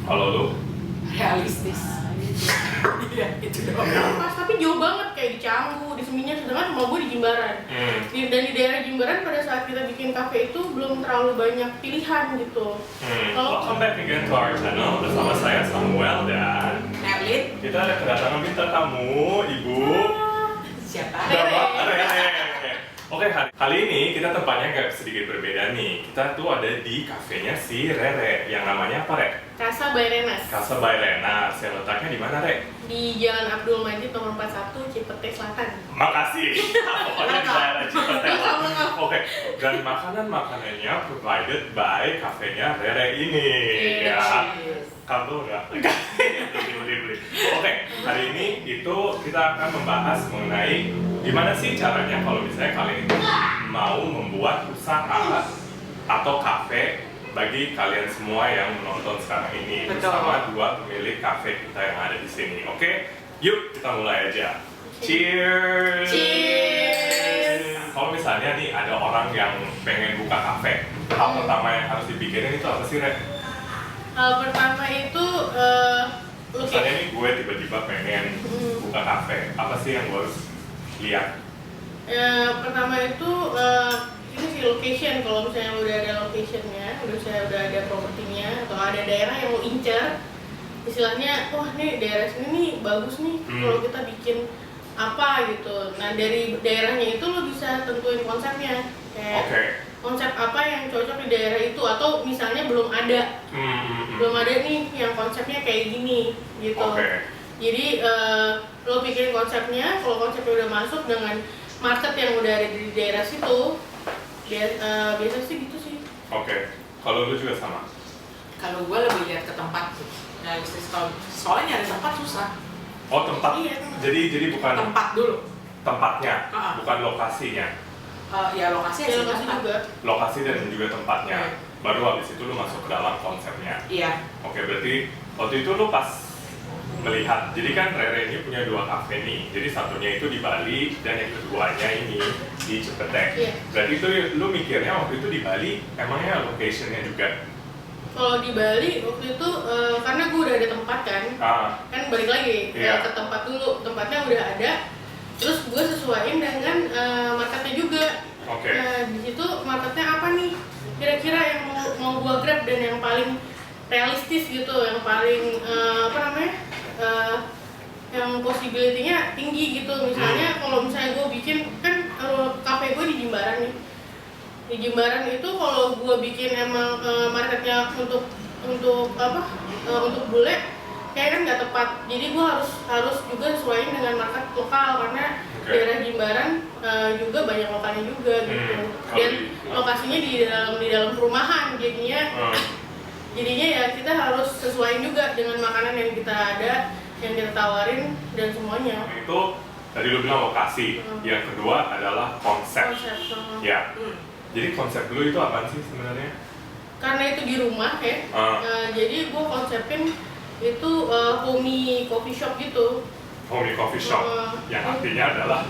Kalau lu? Realistis. Iya, itu doang. Pas, tapi jauh banget kayak di Canggu, di Seminyak, sedangkan rumah gue di Jimbaran. Dan di daerah Jimbaran pada saat kita bikin kafe itu belum terlalu banyak pilihan gitu. Welcome back again to our channel bersama saya Samuel dan Erlin, kita ada kedatangan bintang tamu, Ibu siapa? Rere. Oke, kali ini kita tempatnya agak sedikit berbeda nih. Kita tuh ada di kafenya si Rere yang namanya apa, Re? Casa by Renas. Casa by Renas. Yang letaknya di mana, Re? Di Jalan Abdul Majid nomor 41 Cipete Selatan. Makasih. Pokoknya di daerah Cipete. Oke, dan makanannya provided by kafenya Rere ini. Ya. Kamu enggak? Beli. Oke, hari ini itu kita akan membahas mengenai gimana sih caranya kalau misalnya kalian itu mau membuat usaha atau kafe bagi kalian semua yang menonton sekarang ini. Betul. Bersama dua pemilik kafe kita yang ada di sini. Oke, yuk kita mulai aja. Cheers! Cheers! Kalau misalnya nih ada orang yang pengen buka kafe, hal pertama yang harus dipikirin itu apa sih, Re? Hal pertama itu Misalnya nih gue tiba-tiba pengen buka kafe, apa sih yang gue harus lihat? Pertama itu ini sih location. Kalau misalnya udah ada locationnya, udah ada propertinya atau ada daerah yang mau incer, istilahnya wah nih daerah sini nih bagus nih kalau kita bikin apa gitu. Nah dari daerahnya itu lo bisa tentuin konsepnya kayak konsep apa yang cocok di daerah itu, atau misalnya belum ada nih yang konsepnya kayak gini gitu. Jadi lo pikirin konsepnya, kalau konsepnya udah masuk dengan market yang udah ada di daerah situ, biasa sih gitu sih. Kalau lu juga sama? Kalau gue lebih lihat ke tempat sih. Realistis, soalnya nyari tempat susah. Oh, tempat? Iya, tempat. Jadi bukan Tempat dulu. tempatnya, bukan lokasinya. Ya lokasi Ya, sih lokasi tempat. juga. Lokasi dan juga tempatnya. Baru habis itu lu masuk ke dalam konsepnya. Iya. Berarti waktu itu lu pas melihat, jadi kan Rere ini punya dua kafe nih. Jadi satunya itu di Bali dan yang keduanya ini di Cipete. Iya. Berarti itu lu mikirnya waktu itu di Bali emangnya locationnya juga? Kalau di Bali waktu itu karena gue udah ada tempat kan balik lagi ke tempat dulu, tempatnya udah ada. Terus gue sesuaiin dengan marketnya juga. Nah di situ marketnya apa nih? Kira-kira yang mau gue grab dan yang paling realistis gitu, yang paling yang possibility-nya tinggi gitu. Misalnya kalau misalnya gue bikin kan kafe gue di Jimbaran nih. Di Jimbaran itu kalau gue bikin emang marketnya untuk bule kayak kan nggak tepat. Jadi gue harus juga sesuaiin dengan market lokal karena daerah Jimbaran juga banyak lokalnya juga gitu. Dan lokasinya di dalam perumahan, jadinya ya kita harus sesuaiin juga dengan makanan yang kita ada, yang kita tawarin dan semuanya. Itu tadi lu bilang lokasi, yang kedua adalah konsep. Ya. Jadi konsep dulu itu apaan sih sebenarnya? Karena itu di rumah ya, jadi gue konsepin itu homey coffee shop gitu. Homey coffee shop, yang artinya adalah?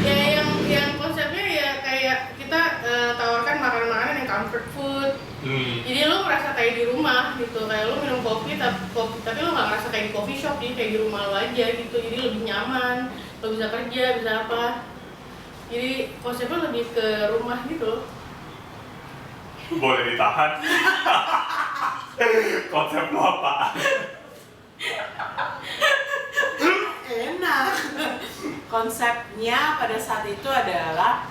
Ya yang konsepnya ya kayak kita tawarkan makanan-makanan yang comfort food. Jadi lo merasa kayak di rumah gitu, kayak lo minum kopi tapi lo nggak ngerasa kayak di coffee shop, jadi kayak di rumah lo aja gitu. Jadi lebih nyaman, lo bisa kerja, bisa apa. Jadi konsepnya lebih ke rumah gitu. Boleh ditahan? Konsep lo apa? Enak. Konsepnya pada saat itu adalah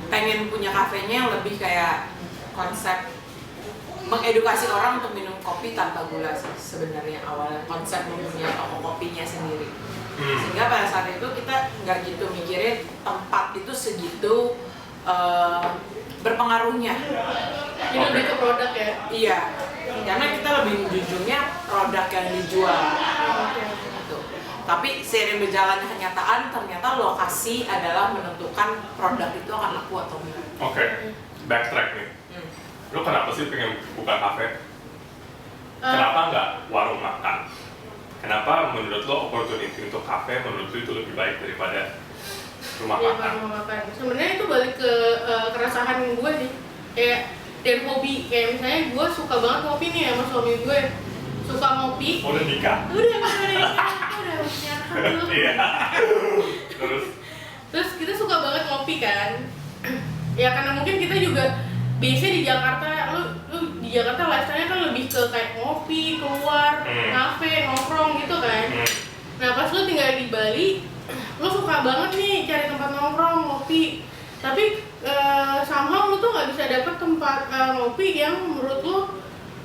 pengen punya kafenya yang lebih kayak konsep mengedukasi orang untuk minum kopi tanpa gula sih sebenarnya awalnya, konsep mempunyai toko kopinya sendiri. Sehingga pada saat itu kita nggak gitu mikirin tempat itu segitu berpengaruhnya. Jadi lebih ke produk ya? Iya, karena kita lebih menjunjungnya produk yang dijual. Gitu. Tapi seiring berjalannya kenyataan, ternyata lokasi adalah menentukan produk itu akan laku atau enggak. Backtrack nih. Lo kenapa sih pengen buka kafe? Kenapa nggak warung makan? Kenapa menurut lo opportunity untuk kafe menurut lo itu lebih baik daripada rumah makan? Sebenarnya itu balik ke keresahan gue sih. Kayak dan hobi. Kayak misalnya gue suka banget ngopi nih sama suami gue, suka ngopi. Udah nikah? Udah punya anak dulu. Iya. Terus kita suka banget ngopi kan. Ya karena mungkin kita juga biasanya di Jakarta, lu di Jakarta lifestyle-nya kan lebih ke kayak ngopi, keluar, kafe, nongkrong gitu kan. Nah pas lu tinggal di Bali, lu suka banget nih cari tempat nongkrong, ngopi. Tapi somehow lu tuh nggak bisa dapet tempat ngopi yang menurut lu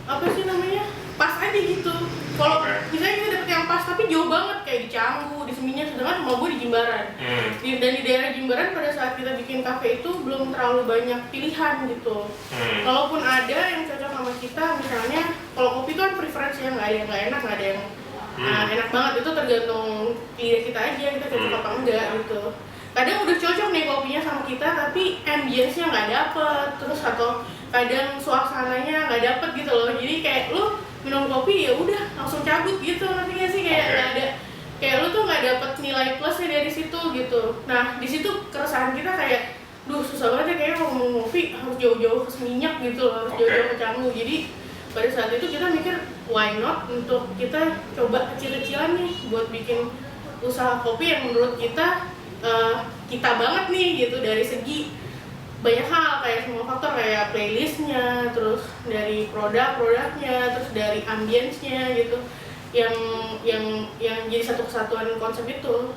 apa sih namanya pas aja gitu. Kalau misalnya kita dapet yang pas tapi jauh banget kayak di Canggu, di Seminyak, sedangkan rumah gue di Jimbaran. Dan di daerah Jimbaran pada saat kita bikin kafe itu belum terlalu banyak pilihan gitu. Kalaupun ada yang cocok sama kita, misalnya kalau kopi itu kan preference ya, nggak ada yang nggak enak, nggak ada yang enak banget, itu tergantung lidah kita aja, kita cocok apa enggak gitu. Kadang udah cocok nih kopinya sama kita tapi ambience-nya nggak dapet, terus atau kadang suasananya nggak dapet gitu loh. Jadi kayak lu minum kopi ya udah langsung cabut gitu, nanti nggak sih kayak nggak ada, kayak lu tuh nggak dapet nilai plusnya dari situ gitu. Nah di situ keresahan kita kayak, duh susah banget ya kayaknya kalau mau ngopi harus jauh-jauh ke Seminyak gitu loh, harus jauh-jauh ke Canggu. Jadi pada saat itu kita mikir why not untuk kita coba kecil-kecilan nih buat bikin usaha kopi yang menurut kita banget nih gitu, dari segi banyak hal, kayak semua faktor, kayak playlistnya, terus dari produk-produknya, terus dari ambience-nya gitu, yang jadi satu kesatuan konsep itu.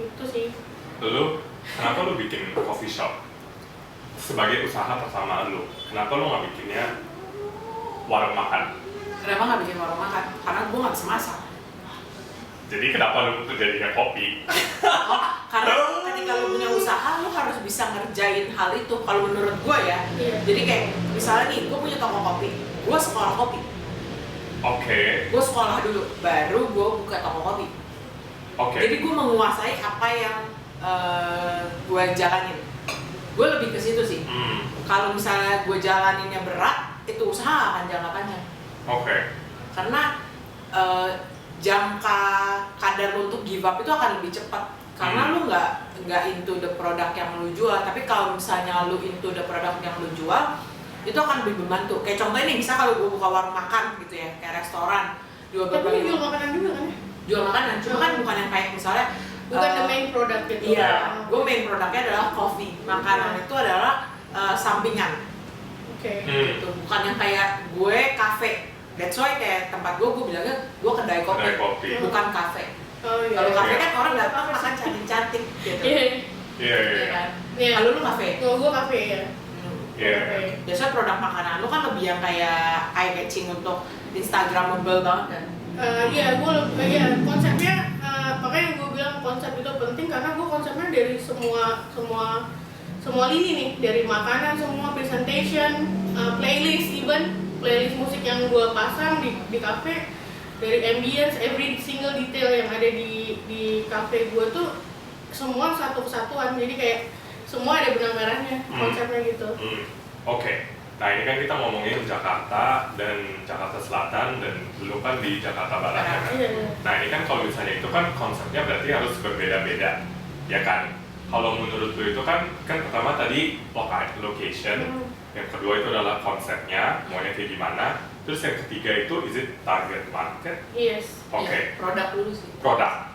Itu sih. Lu kenapa lu bikin coffee shop sebagai usaha pertama lu? Kenapa lu nggak bikinnya warung makan? Kenapa nggak bikin warung makan? Karena gue nggak bisa masak. Jadi kenapa lu jadinya kopi? Karena ketika lu punya usaha, lu harus bisa ngerjain hal itu. Kalau menurut gue ya, jadi kayak misalnya nih, gue punya toko kopi, gue sekolah kopi. Gue sekolah dulu, baru gue buka toko kopi. Jadi gue menguasai apa yang gue jalanin. Gue lebih ke situ sih. Kalau misalnya gue jalaninnya berat, itu usaha akan jangka panjang. Karena jangka kadar untuk give up itu akan lebih cepat. Karena lu nggak into the product yang lu jual. Tapi kalau misalnya lu into the product yang lu jual, itu akan lebih membantu. Kayak contohnya nih, misal kalau gue buka warung makan gitu ya, kayak restoran, jual tapi jual makanan juga kan ya? Jual makanan, cuma kan bukan yang kayak misalnya bukan the main product gitu. Iya, gue main produknya adalah coffee. Makanan itu adalah sampingan. Gitu. Bukan yang kayak gue kafe. That's why kayak tempat gue bilangnya gue kedai kopi, bukan kafe. Kalau kafe kan orang datang makan cantik-cantik gitu. Iya. Kalau lu kafe? Kalau gue kafe ya. Biasanya produk makanan lu kan lebih yang kayak eye-catching untuk Instagramable banget kan? Konsepnya makanya gue bilang konsep itu penting karena gue konsepnya dari semua lini nih, dari makanan, semua presentation, playlist, even playlist musik yang gue pasang di cafe, dari ambience, every single detail yang ada di cafe gue tuh semua satu kesatuan, jadi kayak semua ada benang merahnya konsepnya gitu. Nah ini kan kita ngomongin Jakarta dan Jakarta Selatan dan dulu kan di Jakarta Barat ya kan? Nah ini kan kalau misalnya itu kan konsepnya berarti harus berbeda-beda, ya kan? Kalau menurut lu itu kan pertama tadi location, yang kedua itu adalah konsepnya, maunya kayak gimana, terus yang ketiga itu is it target market? Yes. Produk dulu sih. Produk.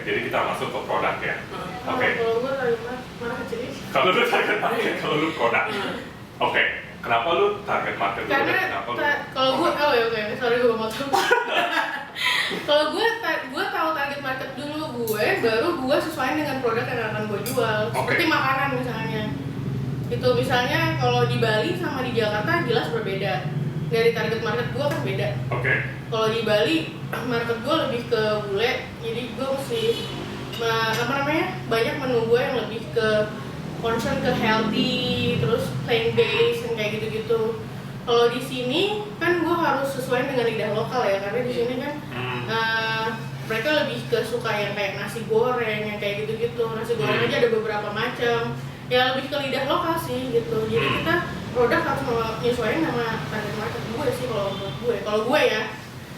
Jadi kita masuk ke produk ya. Kalau gue target market kecil. Kalau lu target market, kalau lu produk. Kenapa lu target market dulu? Karena kalau gue, sorry gue mau tahu. Kalau gue tahu target market dulu baru gue sesuaiin dengan produk yang akan gue jual. Seperti makanan misalnya. Itu misalnya kalau di Bali sama di Jakarta jelas berbeda. Dari target market gue kan beda. Kalau di Bali market gue lebih ke bule, jadi gue mesti banyak menu gue yang lebih ke concern ke healthy, terus plant based dan kayak gitu-gitu. Kalau di sini kan gue harus sesuai dengan lidah lokal ya, karena di sini kan mereka lebih ke suka yang kayak nasi goreng, yang kayak gitu-gitu. Nasi goreng aja ada beberapa macam. Ya lebih ke lidah lokal sih gitu. Jadi kita produk harus menyesuaikan sama target market gue sih kalau menurut gue. Kalau gue ya.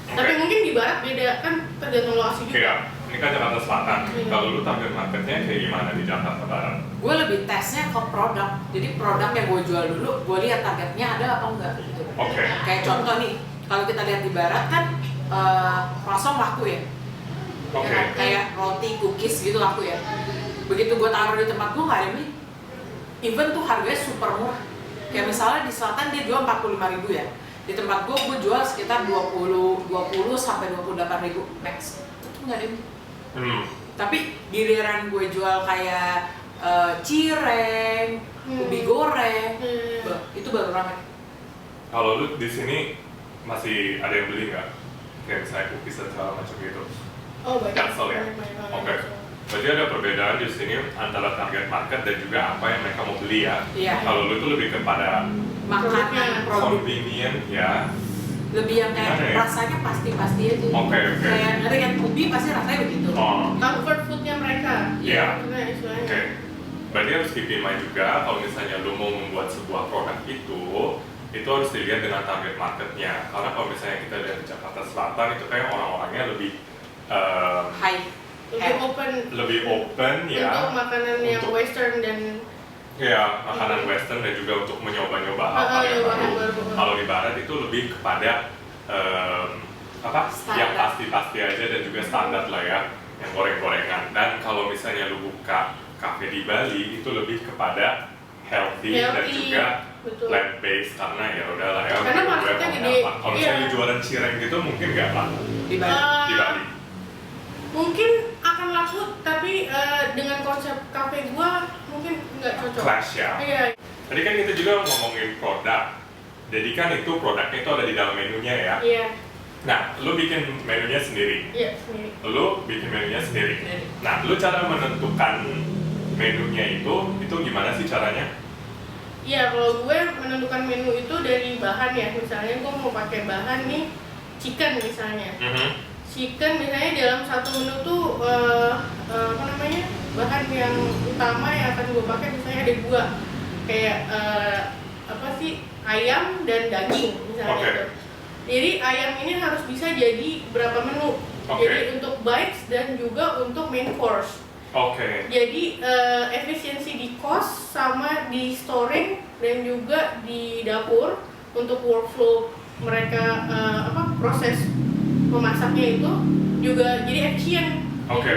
Tapi mungkin di barat beda kan, tergantung lokasi juga. Ini ini kan Jakarta Selatan. Kalau lu target marketnya kayak gimana di Jakarta Barat? Gue lebih tesnya ke produk. Jadi produk yang gue jual dulu, gue lihat targetnya ada apa enggak gitu. Oke. Kayak contoh nih, kalau kita lihat di Barat kan croissant laku ya. Oke. Ya kan? Kayak roti, cookies gitu laku ya. Begitu gue taruh di tempat gue nggak ada nih. Even tuh harganya super murah. Kayak misalnya di selatan dia jual 45.000 ya. Di tempat gue jual sekitar 20 sampai 28.000 max. Itu nggak ada nih. Tapi giliran gue jual kayak cireng, ubi goreng, itu baru ramai. Kalau lu di sini masih ada yang beli nggak? Kayak misalnya cookies dan segala macam gitu. Oh banyak. Cancel ya? Oke. Berarti ada perbedaan di sini antara target market dan juga apa yang mereka mau beli ya. Iya. Kalau lu tuh lebih kepada Makanan, produk. convenient ya. Lebih yang kayak Gimana ya? rasanya pasti aja. Oke. Kayak ngerti kan ubi pasti rasanya begitu. Oh. Comfort foodnya mereka. Iya. Maksudnya istilahnya. Oke. Berarti harus keep in mind juga kalau misalnya lu mau membuat sebuah produk itu harus dilihat dengan target marketnya. Karena kalau misalnya kita lihat di Jakarta Selatan itu kayak orang-orangnya lebih Lebih open ya untuk makanan yang Untuk- western dan ya makanan western dan juga untuk mencoba-nyoba hal-hal yang baru. Kalau di barat itu lebih kepada Standar. yang pasti-pasti aja dan juga standar lah ya, yang goreng-gorengan. Dan kalau misalnya lu buka cafe di Bali itu lebih kepada healthy. Dan juga betul. plant based karena ya udahlah ya. Karena gue marketnya mau gede. apa. Kalau misalnya Iya. lu jualan cireng gitu mungkin nggak laku Di Bali. di Bali. Mungkin akan laku tapi dengan konsep cafe gua mungkin nggak cocok. Clash ya. Iya. Tadi kan kita juga ngomongin produk. Jadi kan itu produknya itu ada di dalam menunya ya. Iya. Nah, lu bikin menunya sendiri. Iya sendiri. Lu bikin menunya sendiri. Sendiri. Nah, lu cara menentukan menunya itu gimana sih caranya? Iya, kalau gue menentukan menu itu dari bahan ya. Misalnya gue mau pakai bahan nih chicken misalnya. Chicken misalnya dalam satu menu tuh bahan yang utama yang akan gue pakai misalnya ada dua kayak ayam dan daging misalnya. Oke. Tuh. Jadi ayam ini harus bisa jadi berapa menu. Oke. Jadi untuk bites dan juga untuk main course. Oke. Jadi efisiensi di cost sama di storing dan juga di dapur untuk workflow mereka proses memasaknya itu juga jadi efisien. Oke.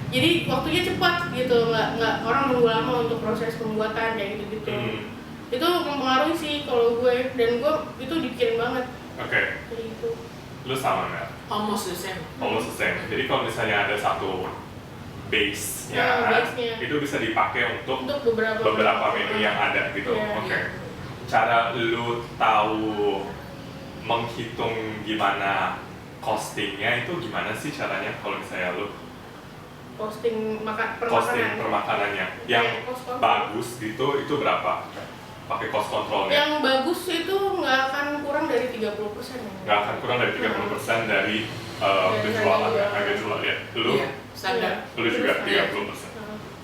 Jadi waktunya cepat gitu, nggak orang nunggu lama untuk proses pembuatan kayak gitu. Itu mempengaruhi sih kalau gue, dan gue itu dipikirin banget. Oke. Kayak gitu. Lu sama nggak? Almost the same. Almost the same. Jadi kalau misalnya ada satu base-nya, Base-nya. itu bisa dipakai untuk Untuk beberapa menu yang ada gitu. Iya, Oke. iya. Cara lu tahu menghitung gimana costingnya itu gimana sih caranya kalau misalnya lu Costing costing per makanannya yang Cost-cost. bagus gitu itu berapa? Pakai cost controlnya? Yang bagus itu nggak akan kurang dari 30%. Nggak akan kurang dari 30% dari penjualan harga jual ya. Lu? Iya, standar. Lu juga Iya. 30%.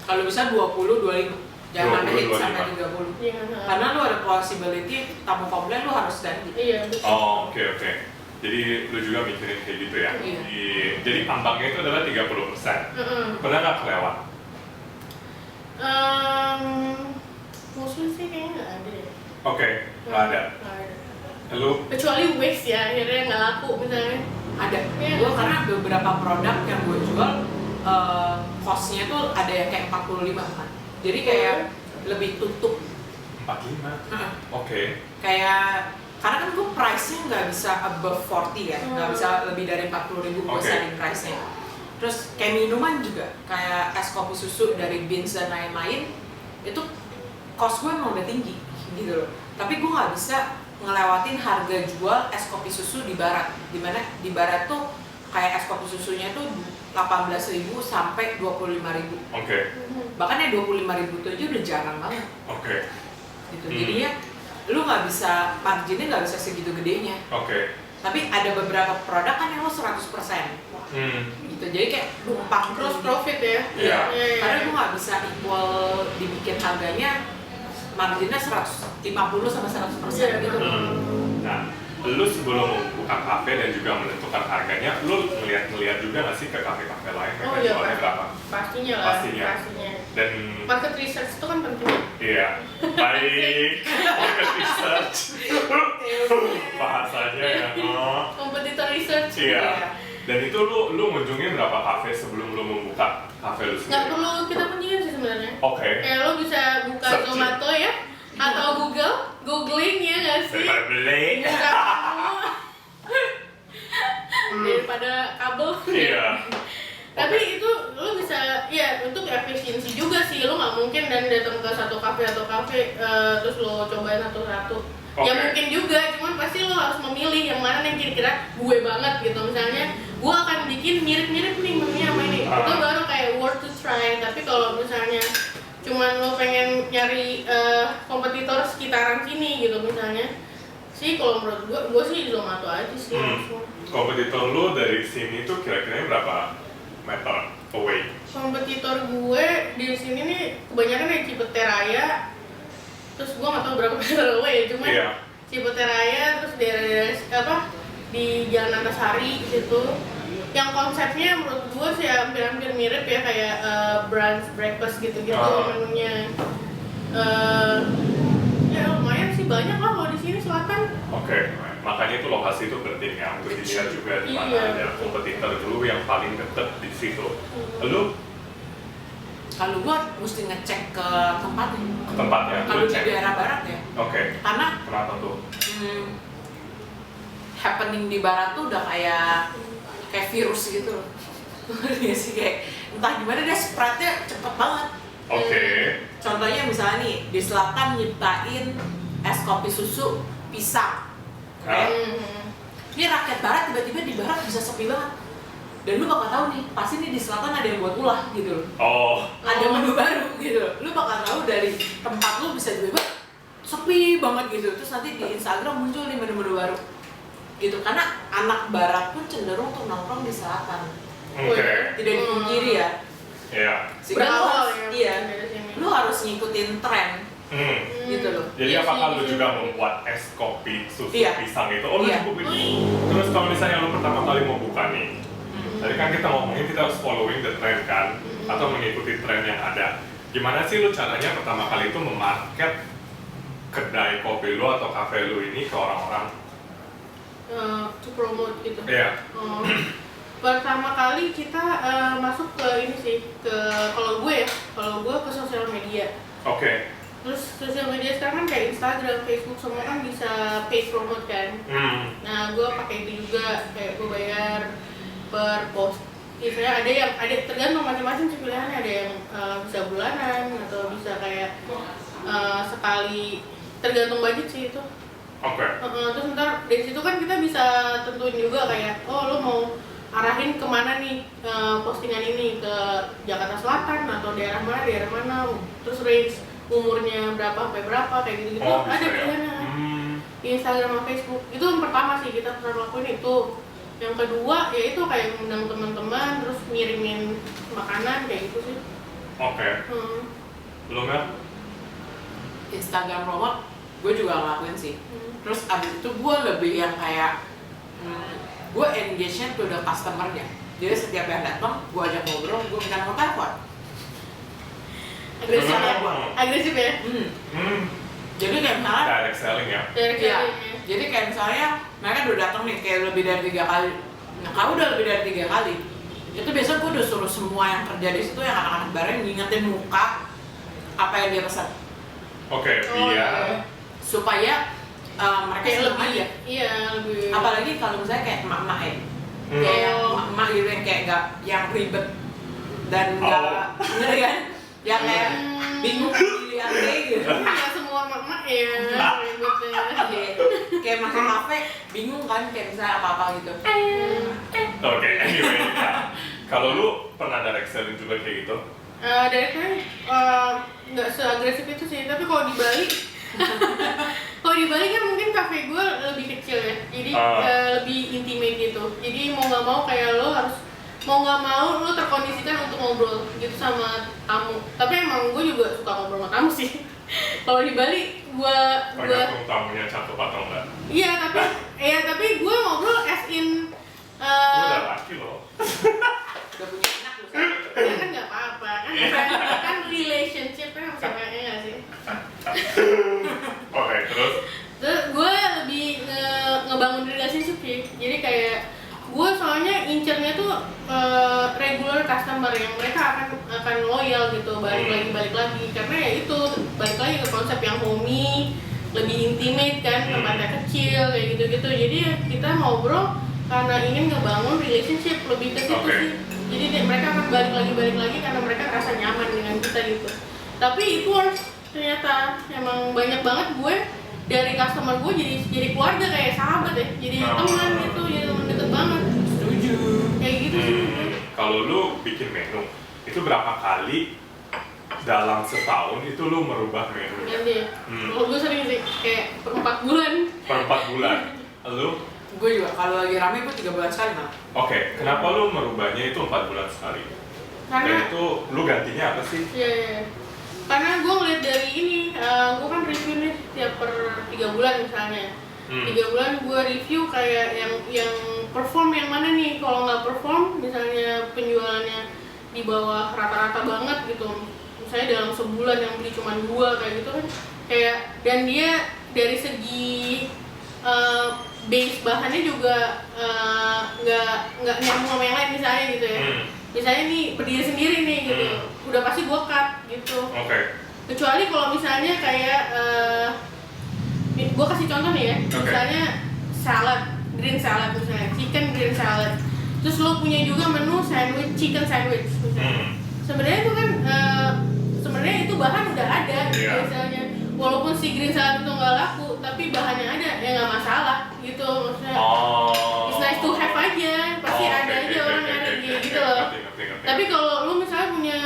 Kalau bisa 20-25. Jangan 20, naik sampai 25. 30. Iya. Karena lu ada possibility tamu komplain lu harus ganti. Iya betul. Oh, oke. Jadi lu juga mikirin kayak gitu ya? Iya. Jadi ambangnya itu adalah 30%. Heeh. Pernah nggak kelewat? Mostly sih kayaknya nggak ada ya. Oke, nggak ada. Nggak ada. Lu? Kecuali waste ya, akhirnya nggak laku misalnya. Ada. Iya. Gue karena beberapa produk yang gue jual costnya tuh ada yang kayak 45 kan. Jadi kayak lebih tutup. 45? Heeh. Oke. Kayak karena kan gue price-nya nggak bisa above 40 ya, nggak bisa lebih dari 40.000 gue Oke. selling price-nya. Terus kayak minuman juga, kayak es kopi susu dari Beans dan lain-lain, itu cost gue emang udah tinggi gitu loh. Tapi gue nggak bisa ngelewatin harga jual es kopi susu di barat, dimana di barat tuh kayak es kopi susunya tuh 18.000 sampai 25.000. Oke. Bahkan ya 25.000 itu aja udah jarang banget Oke. gitu. Jadinya lu nggak bisa, marginnya nggak bisa segitu gedenya. Oke. Tapi ada beberapa produk kan yang lo 100% gitu, jadi kayak numpang Cross tinggi. profit ya. Iya. Karena gue nggak bisa equal dibikin harganya marginnya 150 sama 100% gitu. Nah, lu sebelum membuka kafe dan juga menentukan harganya, lu ngeliat juga nggak sih ke kafe-kafe lain mereka jualnya berapa? Pastinya lah. Pastinya. Dan market research itu kan penting. iya, baik market research bahasanya ya. Kompetitor research. Iya. Dan itu lu ngunjungin berapa kafe sebelum lu membuka kafe lu Nggak sendiri? perlu kita kunjungin sih sebenarnya. Oke. Kayak lo bisa buka Searching. Zomato ya, atau googling ya nggak sih? Daripada beli. Buka semua. Daripada kabel. Iya. Tapi itu lo bisa ya untuk efisiensi juga sih, lo nggak mungkin dan datang ke satu kafe terus lo cobain satu-satu. Ya Oke. mungkin juga, cuman pasti lo harus memilih yang mana yang kira-kira gue banget gitu. Misalnya gue akan bikin mirip-mirip nih menunya sama ini, itu baru kayak worth to try. Tapi kalau misalnya cuman lo pengen nyari kompetitor sekitaran sini gitu misalnya, sih kalau menurut gue sih Zomato aja sih langsung. Kompetitor lu dari sini tuh kira-kira berapa meter away? Kompetitor gue di sini nih kebanyakan dari Cipete Raya, terus gue nggak tahu berapa meter away, cuman Iya. Cipete Raya, terus daerah di Jalan Antasari situ, yang konsepnya menurut gue sih hampir mirip ya kayak brunch breakfast gitu-gitu menunya. Ya lumayan sih, banyak lah kalau di sini selatan. Oke, makanya itu lokasi itu penting ya untuk dilihat juga di mana Iya. ada kompetitor dulu yang paling deket di situ. Lu Kalau gua mesti ngecek ke tempatnya. ke tempatnya, Kalau lu di cek. daerah barat ya, Oke, karena kenapa tuh? happening di barat tuh udah kayak virus gitu loh. Iya sih, kayak entah gimana dia spreadnya cepet banget. Oke. Contohnya misalnya nih di selatan nyiptain es kopi susu pisang. Hah? Ini rakyat barat tiba-tiba di barat bisa sepi banget. Dan lu bakal tahu nih, pasti nih di selatan ada yang buat ulah gitu loh. Oh, Ada menu baru gitu. Lu bakal tahu dari tempat lu bisa tiba-tiba sepi banget gitu. Terus nanti di Instagram muncul nih menu-menu baru. Gitu, karena anak barat pun cenderung untuk nongkrong di selatan. oke. Tidak dipungkiri ya. Iya. Sehingga lu Berawal harus, ya, iya, dari sini. lu harus ngikutin tren gitu loh. Jadi Iya apakah sih, lu iya. juga membuat es kopi susu Iya. pisang itu? Oh, lu Iya. cukup ini. Terus kalau misalnya lu pertama kali mau buka nih, tadi kan kita ngomongin kita harus following the trend kan, atau mengikuti tren yang ada. Gimana sih lu caranya pertama kali itu memarket kedai kopi lu atau kafe lu ini ke orang-orang? To promote gitu. Iya. Pertama kali kita masuk ke ini sih, kalau gue ke sosial media. Oke. Terus sosial media sekarang kan kayak Instagram, Facebook semua kan bisa paid promote kan. Nah, gue pakai itu juga, kayak gue bayar per post. Misalnya ada tergantung macam-macam sih pilihannya, ada yang bisa bulanan atau bisa kayak sekali, tergantung budget sih itu. Oke. Terus ntar dari situ kan kita bisa tentuin juga kayak, oh lo mau arahin kemana nih postingan ini, ke Jakarta Selatan atau daerah mana, terus range umurnya berapa sampai berapa kayak gitu-gitu. Oh, bisa Ada ya? pilihannya di Instagram sama Facebook. Itu yang pertama sih kita pernah lakuin itu. Yang kedua ya itu kayak ngundang teman-teman terus ngirimin makanan kayak gitu sih. Oke. Lu Mel? Instagram promote gue juga ngelakuin sih. Terus abis itu gue lebih yang kayak gue engage-nya to the customer-nya. Jadi setiap yang datang, gue ajak ngobrol, gue minta nomor telepon. Agresif ya? Jadi kayak misalnya, Direct selling ya? iya, jadi kayak misalnya mereka udah datang nih kayak lebih dari 3 kali. Nah kalau udah lebih dari 3 kali, itu biasanya gue udah suruh semua yang kerja di situ yang anak-anak bareng ngingetin muka apa yang dia pesan. Oke, biar Supaya mereka Kayak seneng lebih, aja. iya lebih. Apalagi kalau misalnya kayak emak-emak ya, kayak yang emak gitu yang kayak nggak yang ribet dan nggak ngeri kan, yang kayak bingung pilih apa gitu. Ya semua mama ya ribetnya. Kayak makan kafe bingung kan, kayak misalnya apa-apa gitu. Oke, anyway. Nah, kalau lu pernah direct selling juga kayak gitu? Dari kan nggak seagresif itu sih, tapi kalau di Bali kan mungkin kafe gue lebih kecil ya, jadi lebih intimate gitu. Jadi mau nggak mau kayak lo harus terkondisikan untuk ngobrol gitu sama tamu. Tapi emang gue juga suka ngobrol sama tamu sih. Kalau di Bali gue tergantung tamunya cakep atau enggak. iya tapi gue ngobrol as in Lu udah laki loh. Udah punya anak lu sekarang. ya kan nggak apa-apa kan relationship kan sama ceweknya nggak sih. Oke, terus Terus gue lebih ngebangun relationship sih. Jadi kayak gue soalnya incernya tuh regular customer yang mereka akan loyal gitu, balik lagi karena ya itu balik lagi ke konsep yang homey, lebih intimate kan, tempatnya kecil kayak gitu-gitu. Jadi ya kita ngobrol karena ingin ngebangun relationship lebih ke situ Oke. sih. Jadi mereka akan balik lagi karena mereka ngerasa nyaman dengan kita gitu. Tapi itu ternyata emang banyak banget gue dari customer gue jadi keluarga, kayak sahabat ya, jadi teman gitu, jadi teman deket banget. Setuju. Kayak gitu sih. Kalau lu bikin menu, itu berapa kali dalam setahun itu lu merubah menu? Ganti ya. Kalau gue sering sih kayak per 4 bulan. Per 4 bulan. Lu? Gue juga kalau lagi rame gue 3 bulan sekali mah. Oke, kenapa lu merubahnya itu 4 bulan sekali? Dan Karena itu lu gantinya apa sih? ya. Karena gue ngeliat dari ini, gue kan review nih tiap per 3 bulan misalnya. 3 bulan gue review kayak yang perform yang mana nih. Kalau nggak perform, misalnya penjualannya di bawah rata-rata banget gitu, misalnya dalam sebulan yang beli cuma 2 kayak gitu kan, kayak, dan dia dari segi base bahannya juga nggak nyambung sama yang lain misalnya gitu ya. Misalnya nih berdiri sendiri nih gitu, udah pasti gue cut gitu. Oke. Kecuali kalau misalnya kayak gue kasih contoh nih ya, misalnya salad, green salad misalnya, chicken green salad. Terus lo punya juga menu sandwich, chicken sandwich misalnya. Sebenarnya itu kan sebenarnya itu bahan udah ada gitu misalnya. Walaupun si green salad itu nggak laku, tapi bahannya ada, ya nggak masalah gitu maksudnya. It's nice to have aja, pasti ada aja orang yang ada gitu loh. Tapi kalau lu misalnya punya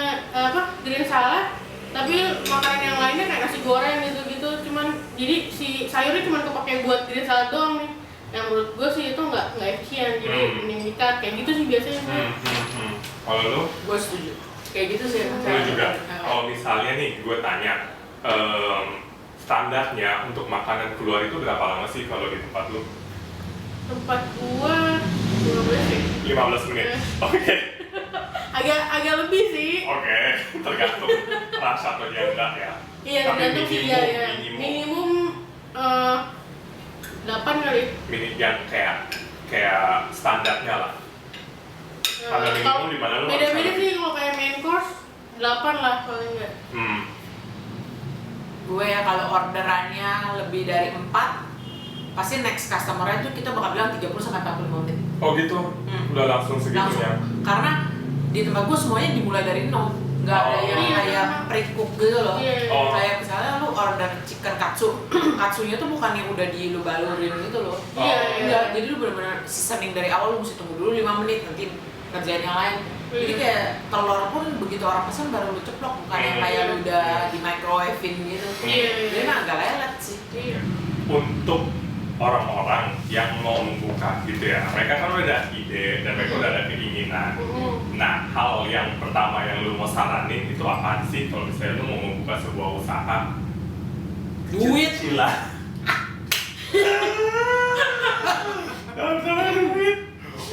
green salad, tapi makanan yang lainnya kayak nasi goreng gitu-gitu, cuman jadi si sayurnya cuma kepake buat green salad doang nih. Yang menurut gue sih itu nggak efisien, jadi mending di-cut kayak gitu sih biasanya. Kalau lu? Gue setuju. Kayak gitu sih. Lu juga. Kalau misalnya nih, gue tanya, standarnya untuk makanan keluar itu berapa lama sih kalau di tempat lu? Tempat gua 15 sih. 15 menit. Oke. Agak lebih sih. Oke, tergantung rasa atau enggak ya. Iya, Tapi tergantung sih ya. Minimum 8 kali. yang kayak standarnya lah. Standar minimum di mana lu? Beda-beda sih, kalau kayak main course 8 lah paling enggak. Gue ya kalau orderannya lebih dari 4, pasti next customer-nya tuh kita bakal bilang 30-45 menit. Oh gitu? Udah langsung segitunya? Karena di tempat gue semuanya dimulai dari nol. Nggak ada yang kayak pre-cook gitu loh. Kayak misalnya lu order chicken katsunya tuh bukan yang udah lu balurin gitu loh. Enggak, jadi lu bener-bener seasoning dari awal, lu mesti tunggu dulu 5 menit, nanti kerjaan yang lain. Jadi kayak telur pun begitu orang pesan baru lu ceplok, bukan yang kayak lu udah di microwave-in gitu. Jadi agak lelet sih. Untuk orang-orang yang mau membuka gitu ya, mereka kan udah ada ide dan mereka udah ada keinginan. Nah, hal yang pertama yang lu mau saranin itu apaan sih kalau misalnya lu mau membuka sebuah usaha? Duit lah. Duit.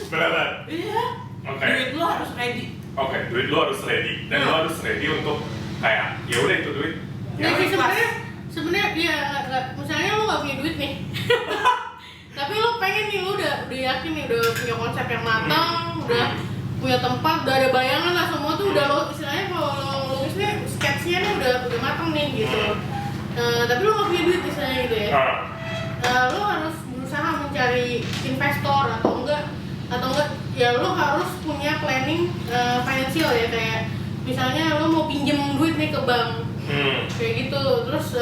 Beneran? Iya. Duit lu harus ready. Oke, duit lu harus ready dan lu harus ready untuk kayak ya udah itu duit. Ya sih sebenarnya ya misalnya lu nggak punya duit nih. Tapi lu pengen nih, lu udah yakin nih, udah punya konsep yang matang, udah punya tempat, udah ada bayangan lah, semua tuh udah lo istilahnya kalau lo lulusnya sketsnya nih udah matang nih gitu. Tapi lu nggak punya duit misalnya gitu ya. Lo harus berusaha mencari investor atau enggak ya lo harus punya planning finansial ya, kayak misalnya lo mau pinjem duit nih ke bank kayak gitu, terus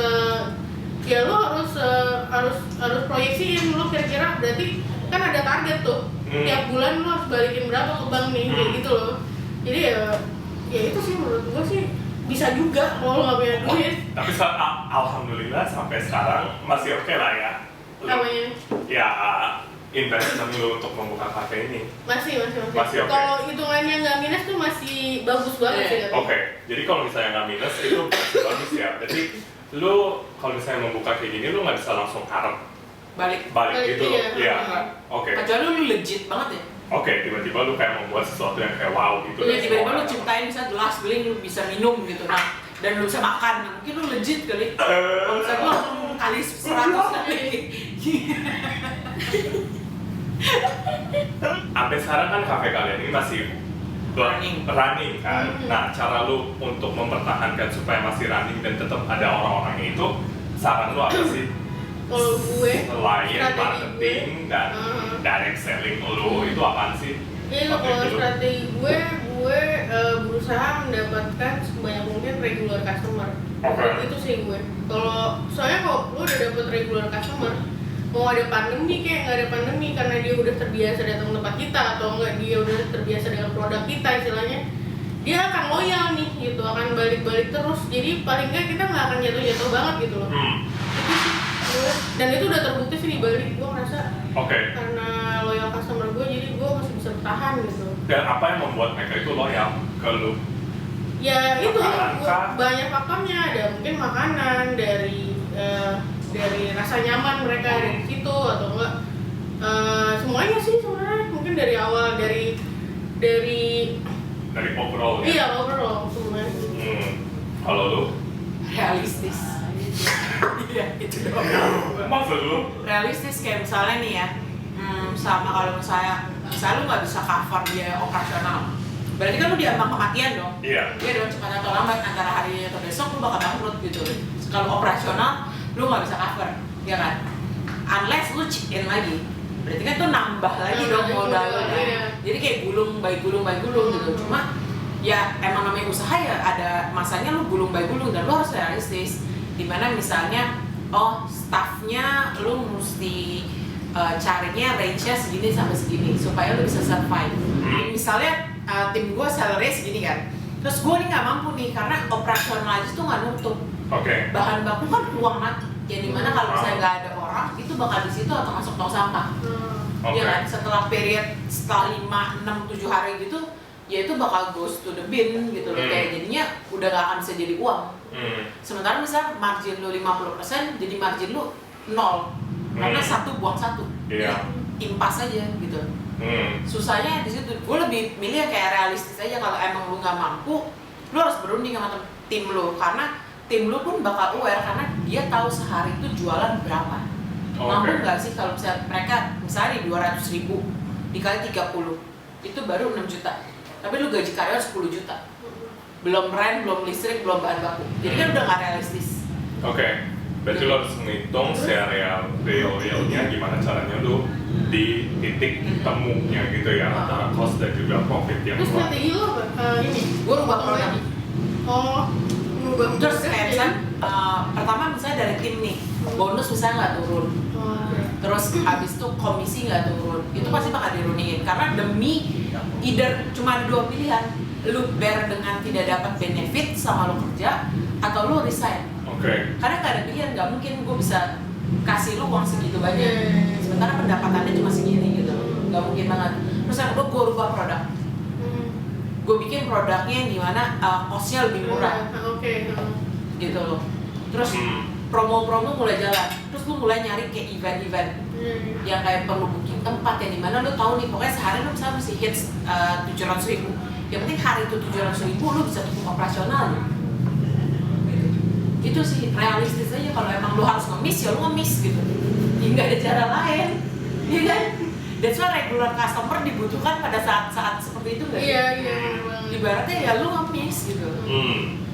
ya lo harus proyeksiin lo kira-kira, berarti kan ada target tuh tiap bulan lo harus balikin berapa ke bank nih kayak gitu loh. Jadi ya itu sih menurut gua sih bisa juga kalau lo nggak punya duit. Tapi alhamdulillah sampai sekarang masih oke lah ya. Namanya ya investment lu untuk membuka kafe ini masih oke. Kalau hitungannya nggak minus tuh masih bagus banget sih. Oke, jadi kalau misalnya nggak minus itu masih bagus ya. Jadi lu kalau misalnya membuka kayak gini lu nggak bisa langsung karep balik. balik gitu, iya. iya. Oke. Kecuali lu legit banget ya. Oke, tiba-tiba lu kayak membuat sesuatu yang kayak wow gitu. Iya, dan tiba-tiba semua lu orang ciptain bisa gelas beling lu bisa minum gitu, nah dan lu bisa makan, nah, mungkin lu legit kali. Kalau misalnya lu langsung kali 100 kali. Sampai sekarang kan kafe kalian ini masih running kan. Nah, cara lu untuk mempertahankan supaya masih running dan tetap ada orang-orangnya itu, saran lu apa sih? Kalau gue Selain strategi marketing gue, dan direct selling lu, itu apaan sih? Iya, kalau strategi gue berusaha mendapatkan sebanyak mungkin regular customer. Oke. Itu sih gue. Soalnya kalau lu udah dapet regular customer, mau ada pandemi kayak nggak ada pandemi karena dia udah terbiasa datang ke tempat kita atau enggak dia udah terbiasa dengan produk kita istilahnya, dia akan loyal nih gitu, akan balik-balik terus. Jadi paling nggak kita nggak akan jatuh-jatuh banget gitu loh. Itu sih gue. Dan itu udah terbukti sih di Bali, gue ngerasa Oke. karena loyal customer gue jadi gue masih bisa bertahan gitu. Dan apa yang membuat mereka itu loyal ke lu? Ya itu Makanan kah? banyak faktornya, ada mungkin makanan dari rasa nyaman mereka dari situ atau enggak semuanya sih sebenarnya, mungkin dari awal dari overall ya? iya overall semuanya. Kalau lu? Realistis. Iya, itu doang. Maksud lu? Realistis kayak misalnya nih ya, sama kalau misalnya lu nggak bisa cover dia operasional, berarti kan lu diambang kematian dong. Iya. Iya dong, cepat atau lambat antara hari ini atau besok lu bakal bangkrut gitu. Kalau operasional lu nggak bisa cover, ya kan? Unless lu chip in lagi, berarti kan tuh nambah lagi dong modal lu kan. Iya. Jadi kayak gulung by gulung gitu. Cuma ya emang namanya usaha ya ada masanya lu gulung by gulung dan lu harus realistis. Dimana misalnya staffnya lu mesti carinya range-nya segini sampai segini supaya lu bisa survive. Misalnya tim gue salary segini kan, terus gue nih nggak mampu nih karena operasional aja tuh nggak nutup. Oke. Bahan baku kan uang mati, ya dimana kalau misalnya nggak ada orang itu bakal di situ atau masuk tong sampah. Oke. Ya kan, setelah 5, 6, 7 hari gitu, ya itu bakal goes to the bin gitu loh. Kayak jadinya udah nggak akan bisa jadi uang. Sementara misalnya margin lu 50%, jadi margin lu 0 karena satu buang satu. Iya. Impas aja gitu. Susahnya di situ. Gue lebih milih yang kayak realistis aja. Kalau emang lu nggak mampu, lu harus berunding sama tim lu karena tim lu pun bakal aware karena dia tahu sehari itu jualan berapa. Mampu nggak sih kalau mereka misalnya di 200.000 dikali 30 itu baru 6 juta. Tapi lu gaji karyawan 10 juta. Belum rent, belum listrik, belum bahan baku. Jadi kan udah nggak realistis. Oke. Berarti lo harus menghitung secara realnya gimana caranya lo di titik temunya gitu ya antara cost dan juga profit yang Terus lo. strategi lo apa? Ini Gue rubah produk. Rubah Terus kayak misalnya pertama misalnya dari tim nih, bonus misalnya nggak turun. Terus habis itu komisi nggak turun, itu pasti bakal dirunin karena demi either cuma ada 2 pilihan, lu bear dengan tidak dapat benefit sama lu kerja atau lu resign. Karena nggak ada pilihan, nggak mungkin gue bisa kasih lu uang segitu banyak sementara pendapatannya cuma segini gitu, nggak mungkin banget. Terus yang kedua gue rubah produk, gue bikin produknya yang dimana costnya lebih murah, gitu loh. Terus promo-promo mulai jalan, terus lu mulai nyari kayak event-event yang kayak perlu booking tempat yang dimana lu tahu nih pokoknya sehari lu misalnya mesti hits 700.000, yang penting hari itu 700.000 lu bisa tutup operasional gitu. Itu sih realistis aja. Kalau emang lu harus nge-miss ya lu nge-miss gitu, ya nggak ada cara lain, ya kan? That's why regular customer dibutuhkan pada saat-saat seperti itu nggak? Iya. Ibaratnya ya lu nge-miss gitu.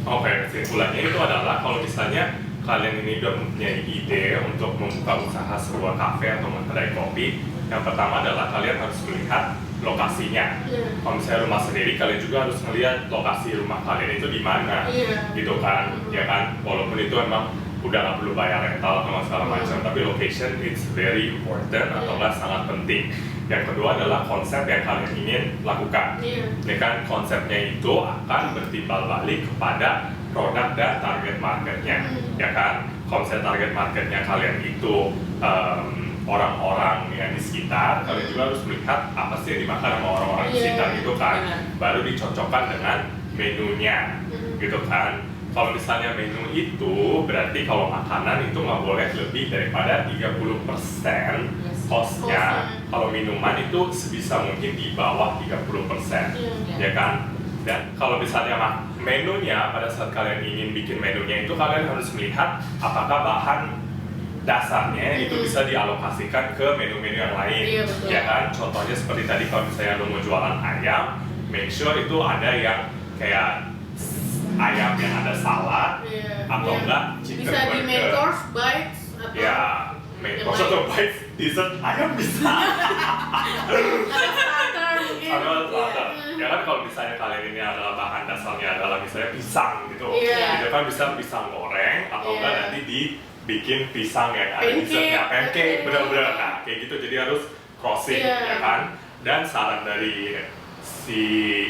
Oke, kesimpulannya itu adalah kalau misalnya kalian ini udah mempunyai ide untuk membuka usaha sebuah kafe atau kedai kopi, yang pertama adalah kalian harus melihat lokasinya. Kalau misalnya rumah sendiri, kalian juga harus melihat lokasi rumah kalian itu di mana, gitu kan? Ya kan, walaupun itu emang udah nggak perlu bayar rental atau segala macam, tapi location it's very important atau sangat penting. Yang kedua adalah konsep yang kalian ingin lakukan. Ini kan konsepnya itu akan bertimbal balik kepada produk dan target marketnya, ya kan? Konsep target marketnya kalian itu orang-orang yang di sekitar, kalian juga harus melihat apa sih yang dimakan sama orang-orang di sekitar gitu kan, baru dicocokkan dengan menunya, gitu kan. Kalau misalnya menu itu berarti kalau makanan itu nggak boleh lebih daripada 30% costnya. Kalau minuman itu sebisa mungkin di bawah 30%, ya kan? Dan kalau misalnya menunya, pada saat kalian ingin bikin menunya itu kalian harus melihat apakah bahan dasarnya itu bisa dialokasikan ke menu-menu yang lain, ya kan? Contohnya seperti tadi kalau misalnya lo mau jualan ayam, make sure itu ada yang kayak ayam yang ada salad, atau enggak chicken bisa burger. di main course, bites, atau Ya, main course atau bites, dessert ayam bisa. starter mungkin. Atau starter. Ya kan kalau misalnya kalian ini adalah bahan dasarnya adalah misalnya pisang gitu, itu kan bisa pisang goreng atau enggak nanti dibikin pisang yang ada dessertnya, pancake, bener-bener. Nah, kayak gitu, jadi harus crossing, ya kan? Dan saran dari si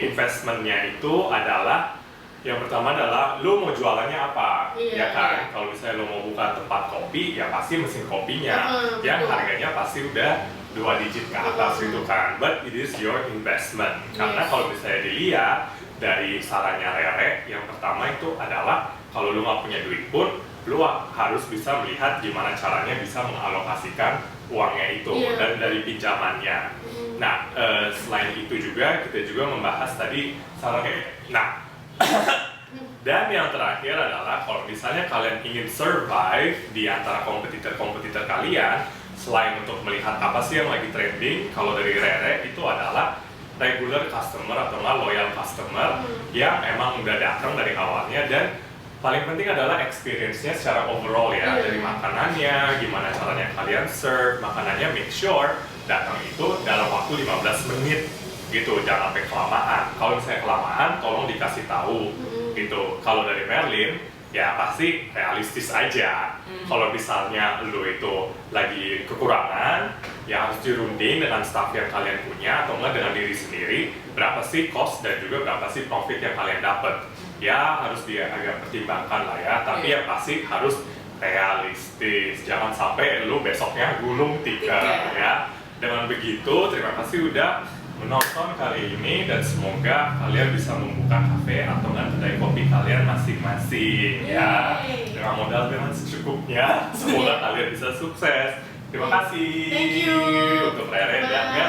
investmentnya itu adalah yang pertama adalah lo mau jualannya apa, ya kan? Kalau misalnya lo mau buka tempat kopi, ya pasti mesin kopinya, yang harganya pasti udah 2 digit ke atas gitu kan. But it is your investment. Karena kalau misalnya dilihat dari sarannya Rere, yang pertama itu adalah kalau lo nggak punya duit pun, lo harus bisa melihat gimana caranya bisa mengalokasikan uangnya itu dan dari pinjamannya. Nah, selain itu juga kita juga membahas tadi sarannya. Nah, dan yang terakhir adalah kalau misalnya kalian ingin survive di antara kompetitor-kompetitor kalian, selain untuk melihat apa sih yang lagi trending, kalau dari Rere itu adalah regular customer atau nggak loyal customer yang emang udah datang dari awalnya, dan paling penting adalah experience-nya secara overall ya, dari makanannya, gimana caranya kalian serve makanannya, make sure datang itu dalam waktu 15 menit gitu, jangan sampai kelamaan. Kalau misalnya kelamaan, tolong dikasih tahu gitu. Kalau dari Merlin, ya pasti realistis aja. Kalau misalnya lo itu lagi kekurangan, ya harus dirunding dengan staff yang kalian punya atau enggak dengan diri sendiri, berapa sih cost dan juga berapa sih profit yang kalian dapat. Ya harus dia agak pertimbangkan lah ya, tapi yang pasti harus realistis. Jangan sampai lo besoknya gulung tikar ya. Dengan begitu, terima kasih udah menonton kali ini, dan semoga kalian bisa membuka kafe atau kedai kopi kalian masing-masing ya, dengan modal dengan secukupnya. Semoga kalian bisa sukses. Terima kasih. Thank you. Untuk Rere dan